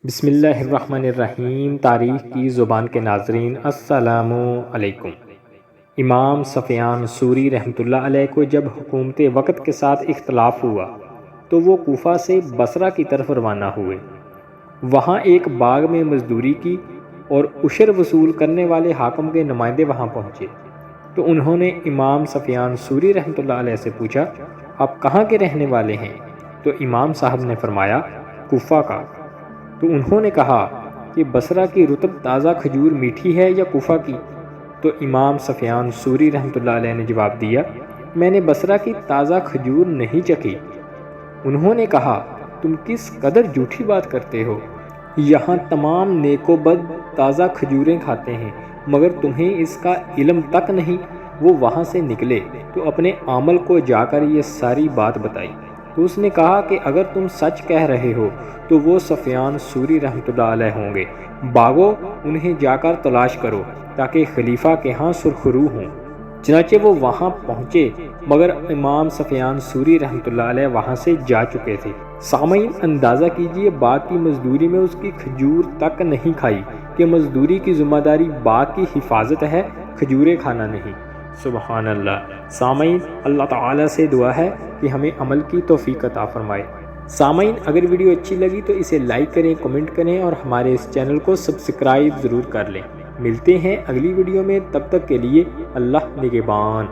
بسم اللہ الرحمن الرحیم۔ تاریخ کی زبان کے ناظرین السلام علیکم۔ امام سفیان ثوری رحمۃ اللہ علیہ کو جب حکومت وقت کے ساتھ اختلاف ہوا تو وہ کوفہ سے بصرہ کی طرف روانہ ہوئے۔ وہاں ایک باغ میں مزدوری کی اور عشر وصول کرنے والے حاکم کے نمائندے وہاں پہنچے تو انہوں نے امام سفیان ثوری رحمۃ اللہ علیہ سے پوچھا، آپ کہاں کے رہنے والے ہیں؟ تو امام صاحب نے فرمایا، کوفہ کا۔ تو انہوں نے کہا کہ بصرہ کی رطب تازہ کھجور میٹھی ہے یا کوفہ کی؟ تو امام سفیان ثوری رحمۃ اللہ علیہ نے جواب دیا، میں نے بصرہ کی تازہ کھجور نہیں چکھی۔ انہوں نے کہا، تم کس قدر جھوٹی بات کرتے ہو، یہاں تمام نیک و بد تازہ کھجوریں کھاتے ہیں مگر تمہیں اس کا علم تک نہیں۔ وہ وہاں سے نکلے تو اپنے عامل کو جا کر یہ ساری بات بتائی تو اس نے کہا کہ اگر تم سچ کہہ رہے ہو تو وہ سفیان ثوری رحمۃ اللہ علیہ ہوں گے، بھاگو انہیں جا کر تلاش کرو تاکہ خلیفہ کے ہاں سرخرو ہوں۔ چنانچہ وہ وہاں پہنچے مگر امام سفیان ثوری رحمۃ اللہ علیہ وہاں سے جا چکے تھے۔ سامعین اندازہ کیجئے، باغ کی مزدوری میں اس کی کھجور تک نہیں کھائی کہ مزدوری کی ذمہ داری باغ کی حفاظت ہے، کھجوریں کھانا نہیں۔ سبحان اللہ۔ سامعین، اللہ تعالیٰ سے دعا ہے کہ ہمیں عمل کی توفیق عطا فرمائے۔ سامعین، اگر ویڈیو اچھی لگی تو اسے لائک کریں، کمنٹ کریں اور ہمارے اس چینل کو سبسکرائب ضرور کر لیں۔ ملتے ہیں اگلی ویڈیو میں، تب تک کے لیے اللہ نگہبان۔